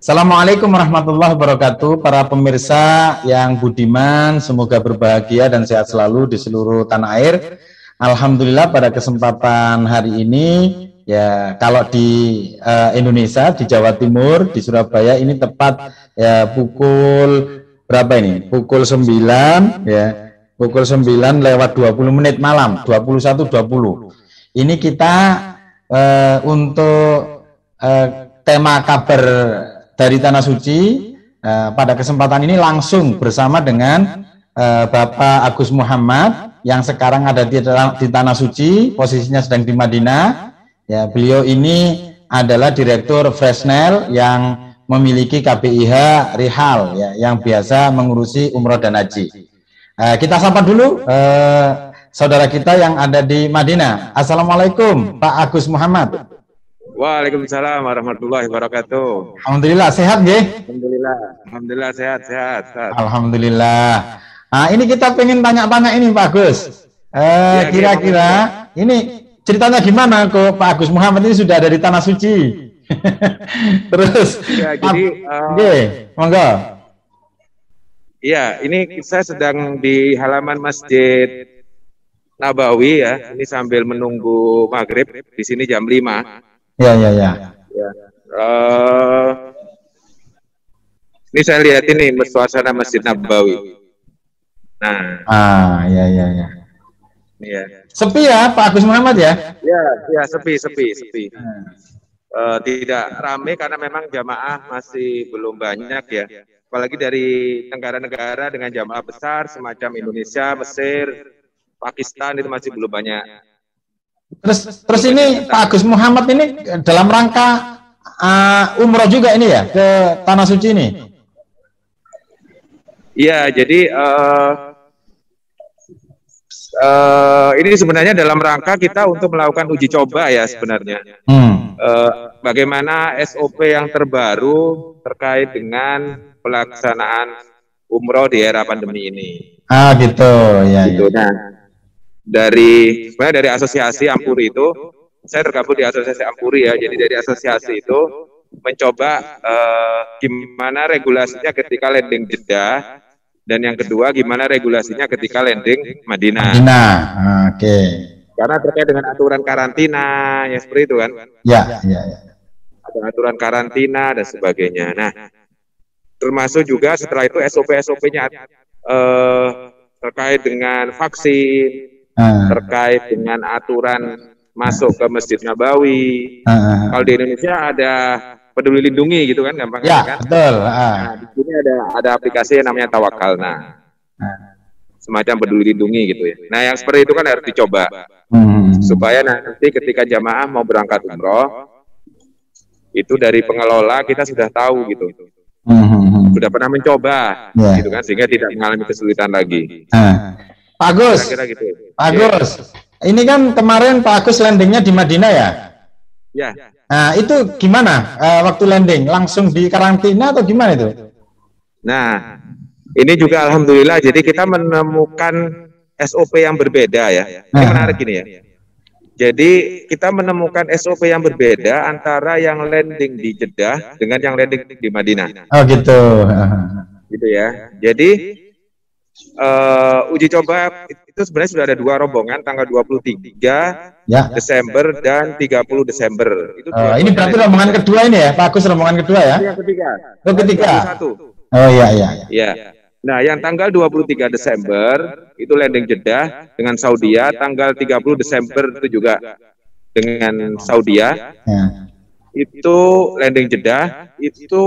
Assalamualaikum warahmatullahi wabarakatuh. Para pemirsa yang budiman, semoga berbahagia dan sehat selalu di seluruh tanah air. Alhamdulillah pada kesempatan hari ini, ya kalau di Indonesia, di Jawa Timur, di Surabaya ini tepat ya pukul berapa ini? Pukul 9 ya. Pukul 9 lewat 20 menit malam, 21.20. Ini kita untuk tema kabar dari Tanah Suci pada kesempatan ini langsung bersama dengan Bapak Agus Muhammad yang sekarang ada di Tanah Suci, posisinya sedang di Madinah. Ya, beliau ini adalah Direktur Fresnel yang memiliki KBIH Rihal ya, yang biasa mengurusi umroh dan haji. Kita sapa dulu saudara kita yang ada di Madinah. Assalamualaikum Pak Agus Muhammad. Waalaikumsalam warahmatullahi wabarakatuh. Alhamdulillah sehat nggih? Alhamdulillah sehat. Alhamdulillah. Nah, ini kita pengen tanya-tanya ini Pak Agus. Kira-kira ini ceritanya gimana kok Pak Agus Muhammad ini sudah ada di Tanah Suci? Terus ya, jadi monggo. Iya, ini saya sedang di halaman Masjid Nabawi ya. Ini sambil menunggu maghrib. Di sini jam 5. Ya. Ini saya lihat ini suasana Masjid Nabawi. Nah. Ya. Iya. Sepi ya Pak Agus Muhammad ya? Ya, sepi. Tidak ramai karena memang jamaah masih belum banyak ya. Apalagi dari negara-negara dengan jamaah besar semacam Indonesia, Mesir, Pakistan itu masih belum banyak. Terus ini Pak Agus Muhammad ini dalam rangka umroh juga ini ya ke Tanah Suci ini? Iya, jadi ini sebenarnya dalam rangka kita untuk melakukan uji coba ya sebenarnya. Bagaimana SOP yang terbaru terkait dengan pelaksanaan umroh di era pandemi ini. Gitu ya. Gitu. Nah, sebenarnya dari asosiasi Ampuri itu, saya tergabung di asosiasi Ampuri ya, jadi dari asosiasi itu mencoba gimana regulasinya ketika landing Jeddah, dan yang kedua gimana regulasinya ketika landing Madinah. Oke. Karena terkait dengan aturan karantina, ya seperti itu kan? Ya. Ada aturan karantina dan sebagainya. Nah, termasuk juga setelah itu SOP-SOP-nya terkait dengan vaksin, terkait dengan aturan masuk ke Masjid Nabawi. Kalau di Indonesia ada Peduli Lindungi gitu kan, gampang kan? Betul. Nah, di sini ada aplikasi yang namanya Tawakalna. Semacam Peduli Lindungi gitu ya. Nah, yang seperti itu kan harus dicoba. Supaya nanti ketika jamaah mau berangkat umroh, itu dari pengelola kita sudah tahu gitu. Sudah pernah mencoba gitu kan, sehingga tidak mengalami kesulitan lagi. Pak Agus, gitu. Pak Agus, ini kan kemarin Pak Agus landingnya di Madinah ya? Ya. Nah, itu gimana waktu landing? Langsung di karantina atau gimana itu? Nah, ini juga alhamdulillah, jadi kita menemukan SOP yang berbeda ya. Ini menarik ini ya. Jadi kita menemukan SOP yang berbeda antara yang landing di Jeddah dengan yang landing di Madinah. Oh gitu. Gitu ya. Jadi uji coba itu sebenarnya sudah ada 2 rombongan tanggal 23 Desember dan 30 Desember. Itu ini berarti rombongan kedua ini ya, Pak Agus, rombongan kedua ya? Yang ketiga. Ketiga. Oh iya. Nah, yang tanggal 23 Desember itu landing Jeddah dengan Saudia, tanggal 30 Desember itu juga dengan Saudia. Itu landing Jeddah itu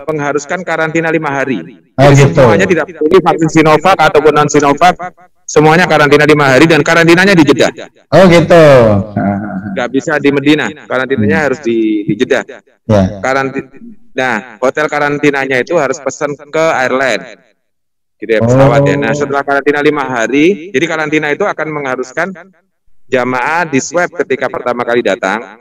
mengharuskan karantina 5 hari. Jadi semuanya tidak peduli vaksin Sinovac ataupun non Sinovac, semuanya karantina 5 hari dan karantinanya di Jeddah. Oh gitu. Nggak bisa di Madinah, karantinanya harus di Jeddah. Nah, hotel karantinanya itu harus pesan ke airline, gitu ya, pesawat ya. Nah, setelah karantina 5 hari, jadi karantina itu akan mengharuskan jamaah di swab ketika pertama kali datang.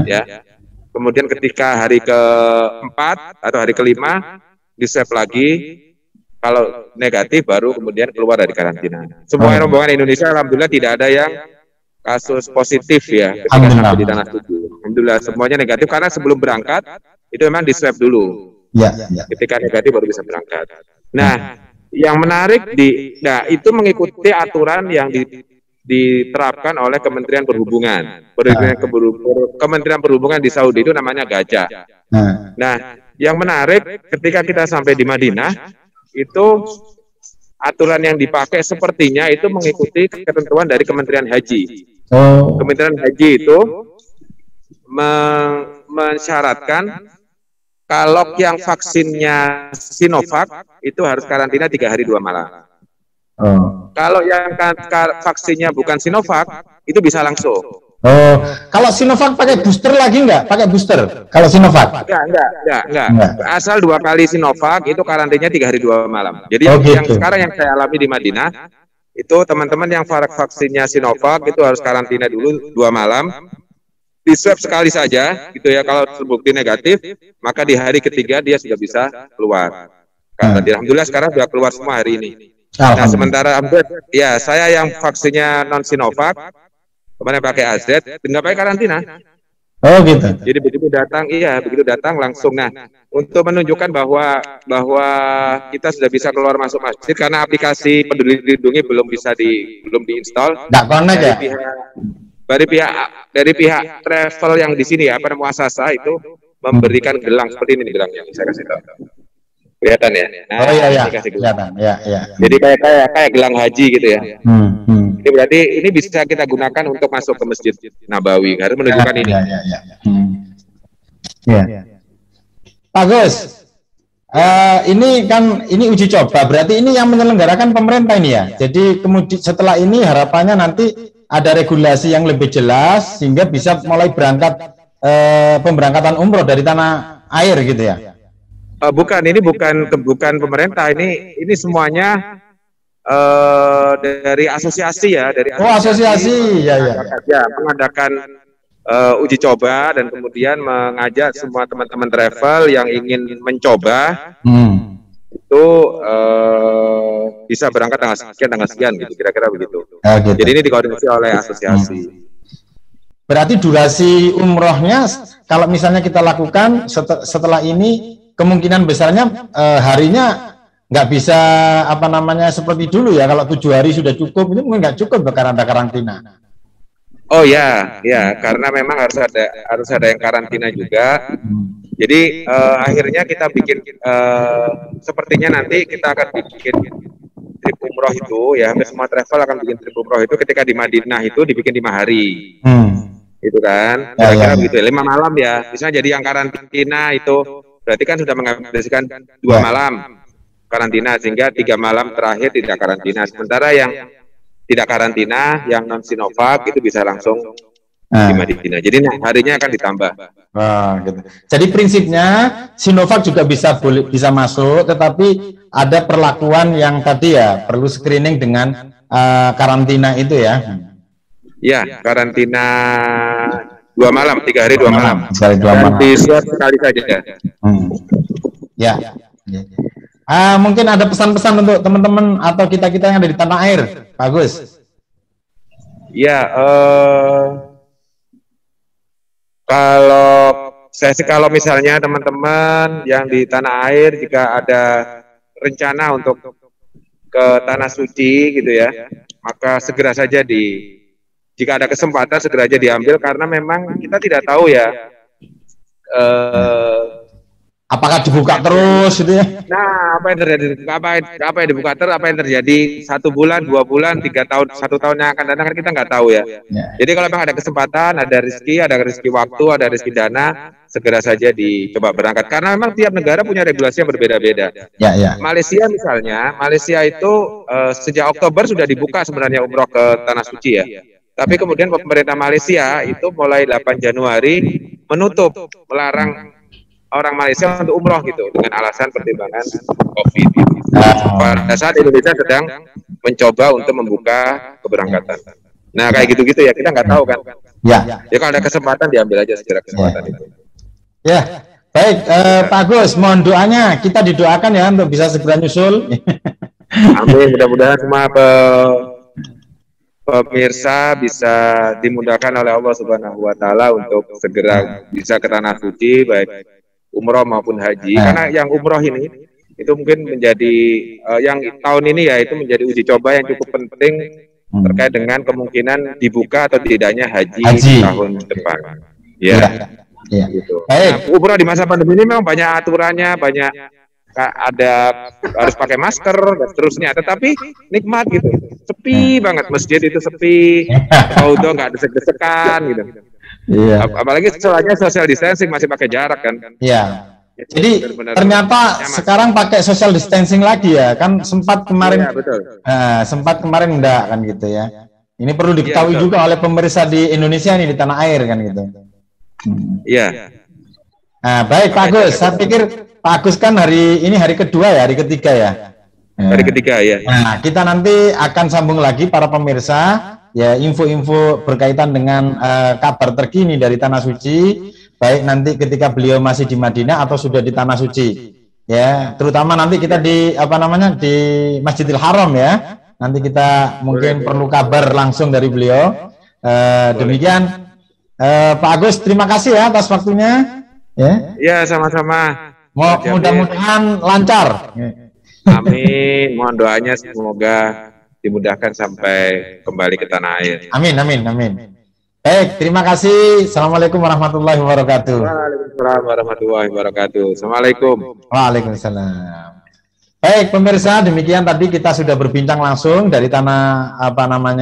Ya, kemudian ketika hari keempat atau hari kelima di swab lagi, kalau negatif baru kemudian keluar dari karantina. Semua rombongan Indonesia alhamdulillah tidak ada yang kasus positif ya ketika sampai di Tanah Suci. Alhamdulillah semuanya negatif karena sebelum berangkat itu memang di swab dulu. Ya. Ketika negatif baru bisa berangkat. Nah, yang menarik itu mengikuti aturan yang diterapkan oleh Kementerian Perhubungan. Kementerian Perhubungan di Saudi itu namanya Gajah. Nah, yang menarik ketika kita sampai di Madinah itu aturan yang dipakai sepertinya itu mengikuti ketentuan dari Kementerian Haji. Kementerian Haji itu mensyaratkan kalau yang vaksinnya Sinovac itu harus karantina 3 hari 2 malam. Kalau yang vaksinnya bukan Sinovac itu bisa langsung. Kalau Sinovac pakai booster lagi nggak? Pakai booster? Kalau Sinovac? Enggak. Asal 2 kali Sinovac itu karantinanya 3 hari 2 malam. Jadi yang sekarang yang saya alami di Madinah itu teman-teman yang vaksinnya Sinovac itu harus karantina dulu 2 malam. Di swab sekali saja, gitu ya. Kalau terbukti negatif, maka di hari ketiga dia sudah bisa keluar. Alhamdulillah sekarang sudah keluar semua hari ini. Nah, sementara ya saya yang vaksinnya non Sinovac, kemarin pakai AZ, nggak pakai karantina. Gitu. Jadi begitu datang langsung. Nah, untuk menunjukkan bahwa kita sudah bisa keluar masuk masjid karena aplikasi Peduli Lindungi belum diinstal. Nggak connect ya? Dari pihak travel yang di sini ya, muasasa itu memberikan gelang seperti ini gelangnya, saya kasih tahu. Kelihatan ya? Nah, kelihatan. Ya. Jadi kayak gelang haji gitu ya. Ini berarti ini bisa kita gunakan untuk masuk ke Masjid Nabawi karena menunjukkan ini. Pak Gus, ini uji coba, berarti ini yang menyelenggarakan pemerintah ini ya. Jadi kemudian setelah ini harapannya nanti ada regulasi yang lebih jelas sehingga bisa mulai berangkat pemberangkatan umroh dari tanah air gitu ya. Ini bukan pemerintah, ini semuanya dari asosiasi ya, asosiasi ya. Mengadakan uji coba dan kemudian mengajak semua teman-teman travel yang ingin mencoba itu bisa berangkat tanggal sekian gitu, kira-kira begitu. Gitu. Jadi ini dikoordinasi oleh asosiasi. Berarti durasi umrohnya kalau misalnya kita lakukan setelah ini kemungkinan besarnya harinya nggak bisa seperti dulu ya. Kalau 7 hari sudah cukup, ini mungkin nggak cukup karena ada karantina. Oh ya, karena memang harus ada yang karantina juga. Jadi akhirnya kita bikin sepertinya nanti kita akan bikin trip umroh itu ya, hampir semua travel akan bikin trip umroh itu ketika di Madinah itu dibikin 5 hari. Itu kan, kira-kira begitu ya, 5 malam ya. Misalnya jadi yang karantina itu berarti kan sudah menghabiskan 2 malam karantina sehingga 3 malam terakhir tidak karantina. Sementara yang tidak karantina, yang non Sinovac itu bisa langsung di Madinah. Jadi harinya akan ditambah. Gitu. Jadi prinsipnya Sinovac juga bisa masuk, tetapi ada perlakuan yang tadi ya perlu screening dengan karantina itu ya. Ya, karantina 2 malam, 3 hari 2 malam. Dan di swab sekali saja. Ya. Mungkin ada pesan-pesan untuk teman-teman atau kita yang ada di tanah air, Pak Gus. Ya, kalau misalnya teman-teman yang di tanah air jika ada rencana untuk ke tanah suci gitu ya, maka segera saja jika ada kesempatan segera aja diambil karena memang kita tidak tahu ya apakah dibuka terus gitu ya. Nah, apa yang terjadi? Apa yang dibuka terus? Apa yang terjadi 1 bulan, 2 bulan, 3 tahun, 1 tahun yang akan datang kan kita nggak tahu ya. Jadi kalau memang ada kesempatan, ada rezeki waktu, ada rezeki dana, segera saja dicoba berangkat. Karena memang tiap negara punya regulasi yang berbeda-beda. Malaysia misalnya, Malaysia itu sejak Oktober sudah dibuka sebenarnya umroh ke tanah suci ya. Tapi kemudian pemerintah Malaysia itu mulai 8 Januari melarang orang Malaysia untuk umroh gitu dengan alasan pertimbangan COVID. Pada saat Indonesia sedang mencoba untuk membuka keberangkatan. Nah kayak gitu-gitu ya, kita nggak tahu kan. Ya kalau ada kesempatan diambil aja segera kesempatan itu. Ya, baik Pak Gus, mohon doanya, kita didoakan ya untuk bisa segera nyusul. Amin, mudah-mudahan semua pemirsa bisa dimudahkan oleh Allah Subhanahu wa taala untuk segera bisa ke tanah suci, baik umroh maupun haji. Karena yang umroh ini itu mungkin menjadi yang tahun ini ya itu menjadi uji coba yang cukup penting terkait dengan kemungkinan dibuka atau tidaknya haji. Tahun depan. Ya. Gitu. Nah, umroh di masa pandemi ini memang banyak aturannya, banyak ada harus pakai masker dan seterusnya. Tetapi nikmat gitu, sepi banget masjid itu sepi, auto nggak desek-desekan gitu. Iya. Apalagi soalnya social distancing masih pakai jarak kan. Iya. Jadi benar -benar ternyata sekarang pakai social distancing lagi ya, kan sempat kemarin. Iya, betul. Sempat kemarin enggak kan gitu ya. Ini perlu diketahui juga oleh pemirsa di Indonesia nih, di tanah air kan gitu. Iya. Nah, baik Pak Agus, saya pikir Pak Agus kan hari ini hari kedua ya, hari ketiga ya. Hari ketiga ya. Nah, kita nanti akan sambung lagi para pemirsa ya, info-info berkaitan dengan kabar terkini dari Tanah Suci, baik nanti ketika beliau masih di Madinah atau sudah di Tanah Suci. Ya, terutama nanti kita di di Masjidil Haram ya. Nanti kita mungkin perlu kabar langsung dari beliau. Demikian Pak Agus, terima kasih ya atas waktunya. Ya, sama-sama. Mudah-mudahan lancar. Amin. Mohon doanya semoga dimudahkan sampai kembali ke tanah air. Amin, amin, amin. Baik, terima kasih. Assalamualaikum warahmatullahi wabarakatuh. Waalaikumsalam warahmatullahi wabarakatuh. Assalamualaikum. Waalaikumsalam. Baik pemirsa, demikian tadi kita sudah berbincang langsung dari tanah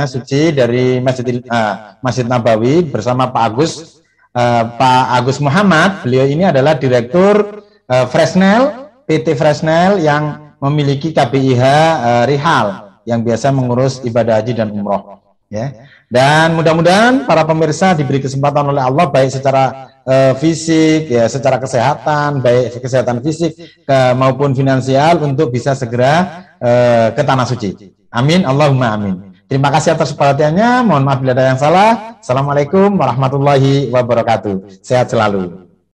suci, dari Masjid Nabawi bersama Pak Agus Muhammad. Beliau ini adalah Direktur Fresnel, PT Fresnel yang memiliki KBIH Rihal yang biasa mengurus ibadah haji dan umroh. Ya. Dan mudah-mudahan para pemirsa diberi kesempatan oleh Allah baik secara fisik, ya, secara kesehatan, baik kesehatan fisik maupun finansial untuk bisa segera ke Tanah Suci. Amin, Allahumma amin. Terima kasih atas perhatiannya. Mohon maaf bila ada yang salah. Assalamualaikum warahmatullahi wabarakatuh. Sehat selalu.